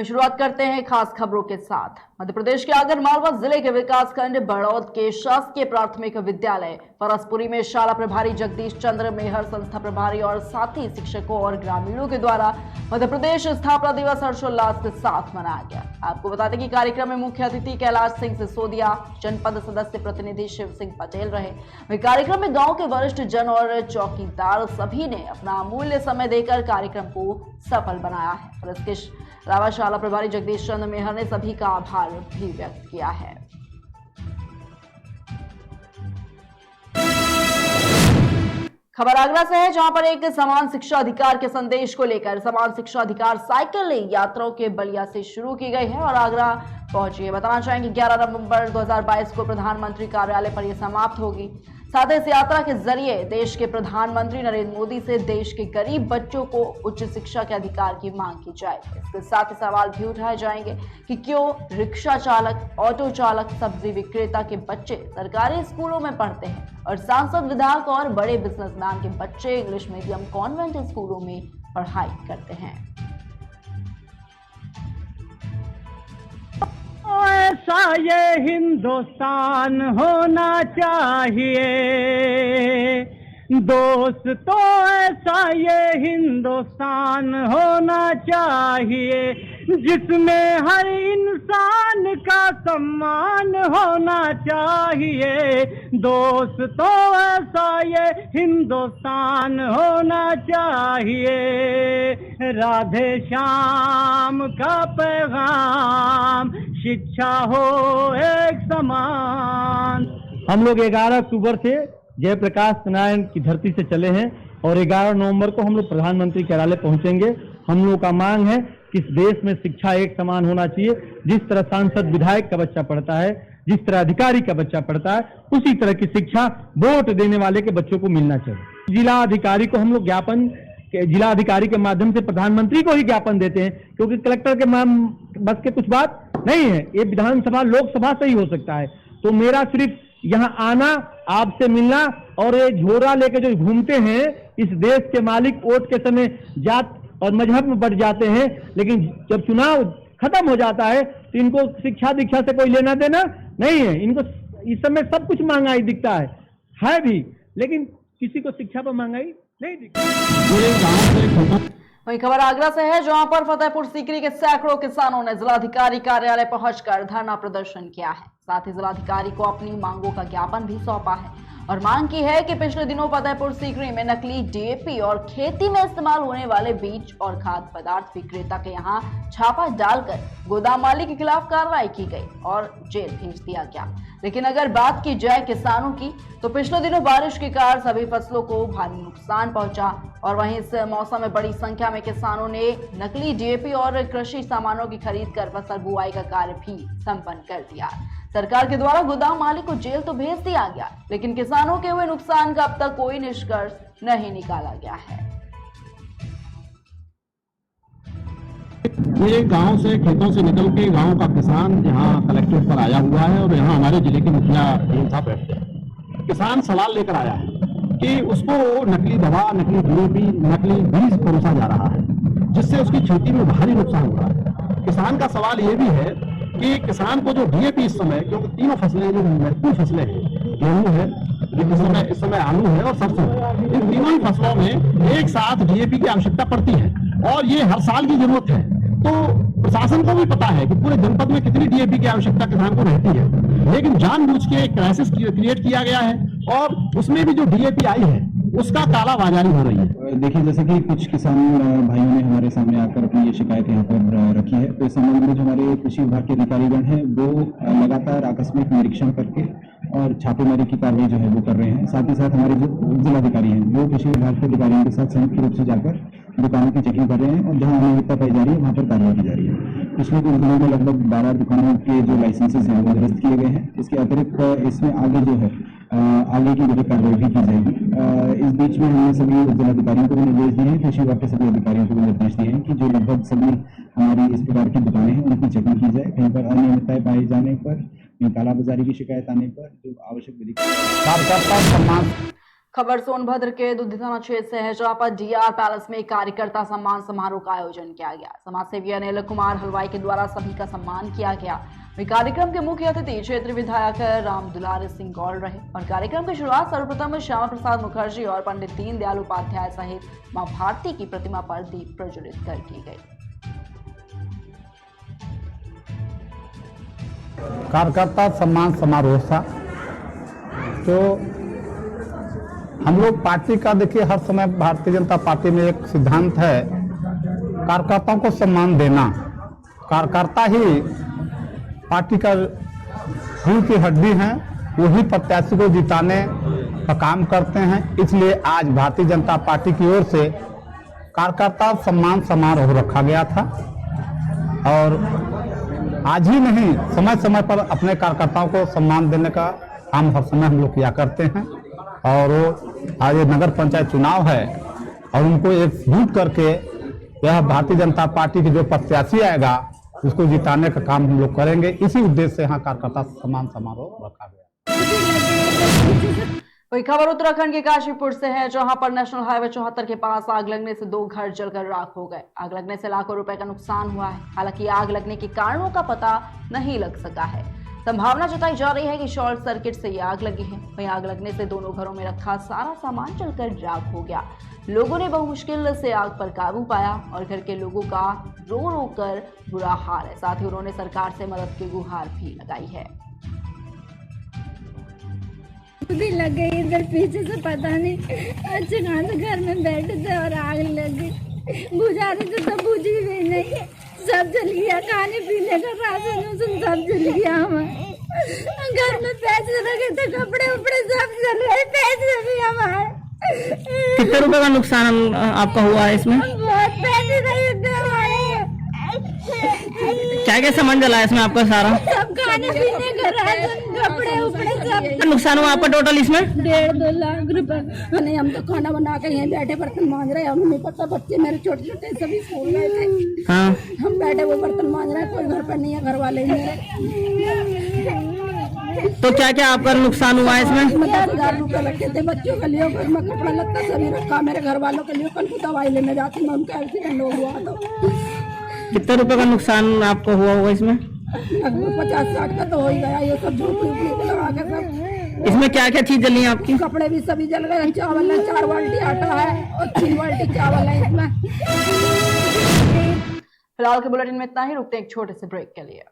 शुरुआत करते हैं खास खबरों के साथ। मध्य प्रदेश के आगरमालवा जिले के विकासखंड बड़ौद के शासकीय प्राथमिक विद्यालय परसपुरी में शाला प्रभारी जगदीश चंद्र मेहर, संस्था प्रभारी और साथी शिक्षकों और ग्रामीणों के द्वारा मध्य प्रदेश स्थापना दिवस हर्षोल्लास के साथ मनाया गया। आपको बता दें कि कार्यक्रम में मुख्य अतिथि कैलाश सिंह सिसोदिया, जनपद सदस्य प्रतिनिधि शिव सिंह पटेल रहे। वहीं कार्यक्रम में गाँव के वरिष्ठ जन और चौकीदार सभी ने अपना अमूल्य समय देकर कार्यक्रम को सफल बनाया है और इसके अलावा शाला प्रभारी जगदीश चंद्र मेहर ने सभी का आभार भी व्यक्त किया है। खबर आगरा से है, जहां पर एक समान शिक्षा अधिकार के संदेश को लेकर समान शिक्षा अधिकार साइकिल यात्राओं के बलिया से शुरू की गई है और आगरा पहुंची है। बताना चाहेंगे 11 नवंबर 2022 को प्रधानमंत्री कार्यालय पर यह समाप्त होगी। साथ ही इस यात्रा के जरिए देश के प्रधानमंत्री नरेंद्र मोदी से देश के गरीब बच्चों को उच्च शिक्षा के अधिकार की मांग की जाएगी। इसके साथ ही सवाल भी उठाए जाएंगे कि क्यों रिक्शा चालक, ऑटो चालक, सब्जी विक्रेता के बच्चे सरकारी स्कूलों में पढ़ते हैं और सांसद, विधायक और बड़े बिजनेसमैन के बच्चे इंग्लिश मीडियम कॉन्वेंट स्कूलों में पढ़ाई करते हैं। ऐसा ये हिंदुस्तान होना चाहिए दोस्तों, ऐसा ये हिंदुस्तान होना चाहिए जिसमें हर इंसान का सम्मान होना चाहिए दोस्तों, ऐसा ये हिंदुस्तान होना चाहिए। राधे श्याम का पैगाम, शिक्षा हो एक समान। हम लोग 11 अक्टूबर से जयप्रकाश नारायण की धरती से चले हैं और 11 नवंबर को हम लोग प्रधानमंत्री कार्यालय पहुंचेंगे। हम लोग का मांग है कि इस देश में शिक्षा एक समान होना चाहिए। जिस तरह सांसद, विधायक का बच्चा पढ़ता है, जिस तरह अधिकारी का बच्चा पढ़ता है, उसी तरह की शिक्षा वोट देने वाले के बच्चों को मिलना चाहिए। जिला अधिकारी को हम लोग ज्ञापन, जिला अधिकारी के माध्यम से प्रधानमंत्री को ही ज्ञापन देते हैं, क्योंकि कलेक्टर के बस के कुछ बात नहीं है। ये विधानसभा, लोकसभा से ही हो सकता है। तो मेरा सिर्फ यहाँ आना, आपसे मिलना और ये झोरा लेके जो घूमते हैं, इस देश के मालिक वोट के समय जात और मजहब में बढ़ जाते हैं, लेकिन जब चुनाव खत्म हो जाता है तो इनको शिक्षा दीक्षा से कोई लेना देना नहीं है। इनको इस समय सब कुछ महंगाई दिखता है भी, लेकिन किसी को शिक्षा पर महंगाई नहीं दिखती। वहीं खबर आगरा से है, जहां पर फतेहपुर सीकरी के सैकड़ों किसानों ने जिलाधिकारी कार्यालय पहुंचकर धरना प्रदर्शन किया है। साथ ही जिलाधिकारी को अपनी मांगों का ज्ञापन भी सौंपा है और मांग की है कि पिछले दिनों फतेहपुर सीकरी में नकली डीएपी और खेती में इस्तेमाल होने वाले बीज और खाद्य पदार्थ विक्रेता के यहां छापा डालकर गोदाम मालिक के खिलाफ कार्रवाई की गई और जेल भेज दिया गया। लेकिन अगर बात की जाए किसानों की, तो पिछले दिनों बारिश के कारण सभी फसलों को भारी नुकसान पहुंचा और वहीं इस मौसम में बड़ी संख्या में किसानों ने नकली डीएपी और कृषि सामानों की खरीद कर फसल बुआई का कार्य भी संपन्न कर दिया। सरकार के द्वारा गोदाम मालिक को जेल तो भेज दिया गया, लेकिन किसानों के हुए नुकसान का अब तक कोई निष्कर्ष नहीं निकाला गया है। ये गांव से, खेतों से निकल के गांव का किसान यहाँ कलेक्ट्रेट पर आया हुआ है और यहाँ हमारे जिले के मुखिया साहब बैठते हैं। किसान सवाल लेकर आया है कि उसको नकली दवा, नकली डीएपी, नकली बीज परोसा जा रहा है, जिससे उसकी खेती में भारी नुकसान हो रहा है। किसान का सवाल ये भी है कि किसान को जो डीएपी इस समय, क्योंकि तीनों फसलें जो महत्वपूर्ण फसलें हैं, गेहूं है, इस समय आलू है और सरसों है, इन तीनों ही फसलों में एक साथ डीएपी की आवश्यकता पड़ती है और ये हर साल की जरूरत है। तो प्रशासन को भी पता है कि पूरे जनपद में कितनी डीएपी की आवश्यकता किसान को रहती है, लेकिन जानबूझ के एक क्राइसिस क्रिएट किया गया है और उसमें भी जो डीएपी आई है उसका कालाबाजारी हो रही है। देखिए, जैसे कि कुछ किसान भाइयों ने हमारे सामने आकर अपनी ये शिकायत यहाँ पर रखी है, तो इस संबंध में जो हमारे कृषि विभाग के अधिकारीगण हैं वो लगातार आकस्मिक निरीक्षण करके और छापेमारी की कार्रवाई जो है वो कर रहे हैं। साथ ही साथ हमारे जो जिलाधिकारी हैं वो कृषि विभाग के अधिकारियों के साथ संयुक्त रूप से जाकर दुकानों की चेकिंग कर रहे हैं और जहां अनियमितता पाई जा रही है वहां पर कार्रवाई की जा रही है। पिछले कुछ दिनों में लगभग 12 दुकानों के जो लाइसेंसेस हैं वो निरस्त किए गए हैं। इसके अतिरिक्त इसमें आगे जो है आगे की जो कार्रवाई भी की जाएगी। इस बीच में हमने सभी जिलाधिकारियों को भी निर्देश दिए हैं, कृषि विभाग के सभी अधिकारियों को भी निर्देश दिए हैं कि जो लगभग सभी हमारी इस प्रकार की दुकानें हैं उनकी चेकिंग की जाए। कहीं पर अनियमितताएं पाए जाने पर, कालाबाजारी की शिकायत आने पर जो आवश्यक विधि खबर सोनभद्र के दुधी थाना क्षेत्र से है, जहां पर डीआर पैलेस में एक कार्यकर्ता सम्मान समारोह का आयोजन किया गया। समाजसेवी अनिल कुमार हलवाई के द्वारा सभी का सम्मान किया गया। कार्यक्रम के मुख्य अतिथि क्षेत्रीय विधायक राम दुलार सिंह गौड़ रहे और कार्यक्रम की शुरुआत सर्वप्रथम श्यामा प्रसाद मुखर्जी और पंडित दीनदयाल उपाध्याय सहित मां भारती की प्रतिमा पर दीप प्रज्वलित कर की गई। कार्यकर्ता सम्मान समारोह था। तो हम लोग पार्टी का देखिए, हर समय भारतीय जनता पार्टी में एक सिद्धांत है कार्यकर्ताओं को सम्मान देना। कार्यकर्ता ही पार्टी का रीढ़ की हड्डी हैं, वही प्रत्याशी को जिताने का काम करते हैं। इसलिए आज भारतीय जनता पार्टी की ओर से कार्यकर्ता सम्मान समारोह रखा गया था और आज ही नहीं, समय समय पर अपने कार्यकर्ताओं को सम्मान देने का काम हर समय हम लोग किया करते हैं। और आज ये नगर पंचायत चुनाव है और उनको एकजुट करके यह भारतीय जनता पार्टी की जो प्रत्याशी आएगा उसको जिताने का काम हम लोग करेंगे। इसी उद्देश्य से यहाँ कार्यकर्ता सम्मान समारोह रखा गया। वही खबर उत्तराखंड के काशीपुर से है, जहां पर नेशनल हाईवे 74 के पास आग लगने से 2 घर जलकर राख हो गए। आग लगने से लाखों रुपए का नुकसान हुआ है। हालांकि आग लगने के कारणों का पता नहीं लग सका है। संभावना जताई जा रही है कि शॉर्ट सर्किट से ये आग लगी है। वहीं आग लगने से दोनों घरों में रखा सारा सामान जलकर राख हो गया। लोगों ने बहुमुश्किल से आग पर काबू पाया और घर के लोगों का रो रो कर बुरा हाल है। साथ ही उन्होंने सरकार से मदद की गुहार भी लगाई है। भी लग गई इधर पीछे से, पता नहीं अच्छे खासे घर में बैठे थे और आग लग गई। बुझा रहे थे तब बुझी भी नहीं, सब जल गया। खाने पीने का राशन सब जल गया। हमारे घर में पैसे रखे थे, कपड़े उपड़े सब जल रहे, पैसे भी हमारे। कितने रुपए का नुकसान आपका हुआ है इसमें? बहुत पैसे रहे थे हमारे। क्या क्या सामान जला है इसमें आपका सारा? सब खाने पीने का राशन, कपड़े उपड़े सब। नुकसान हुआ आपका टोटल इसमें? 1.5-2 लाख रुपए। नहीं, हम तो खाना बना के यहीं बैठे बर्तन मांज रहे हैं। हमें नहीं पता, बच्चे मेरे छोटे छोटे सभी स्कूल गए थे। हाँ, हम बैठे वो बर्तन मांज रहे हैं, कोई घर पर नहीं है, घर वाले मेरे। तो क्या क्या आपका नुकसान हुआ है इसमें? 10,000 रुपए रखे थे बच्चों के लिए, घर में कपड़ा लत्ता सभी रखा। मेरे घर वालों के लिए कल को दवाई लेने जाती, मैं उनका एक्सीडेंट हो हुआ तो। कितने रुपए का नुकसान आपको हुआ होगा इसमें? 50-60 का तो हो ही गया। ये सब झोपड़ी लगा के सब। इसमें क्या क्या चीज जली है आपकी? कपड़े भी सभी जल गए। चावल है, 4 बाल्टी आटा है और 3 बाल्टी चावल है इसमें। फिलहाल के बुलेटिन में इतना ही। रुकते हैं एक छोटे से ब्रेक के लिए।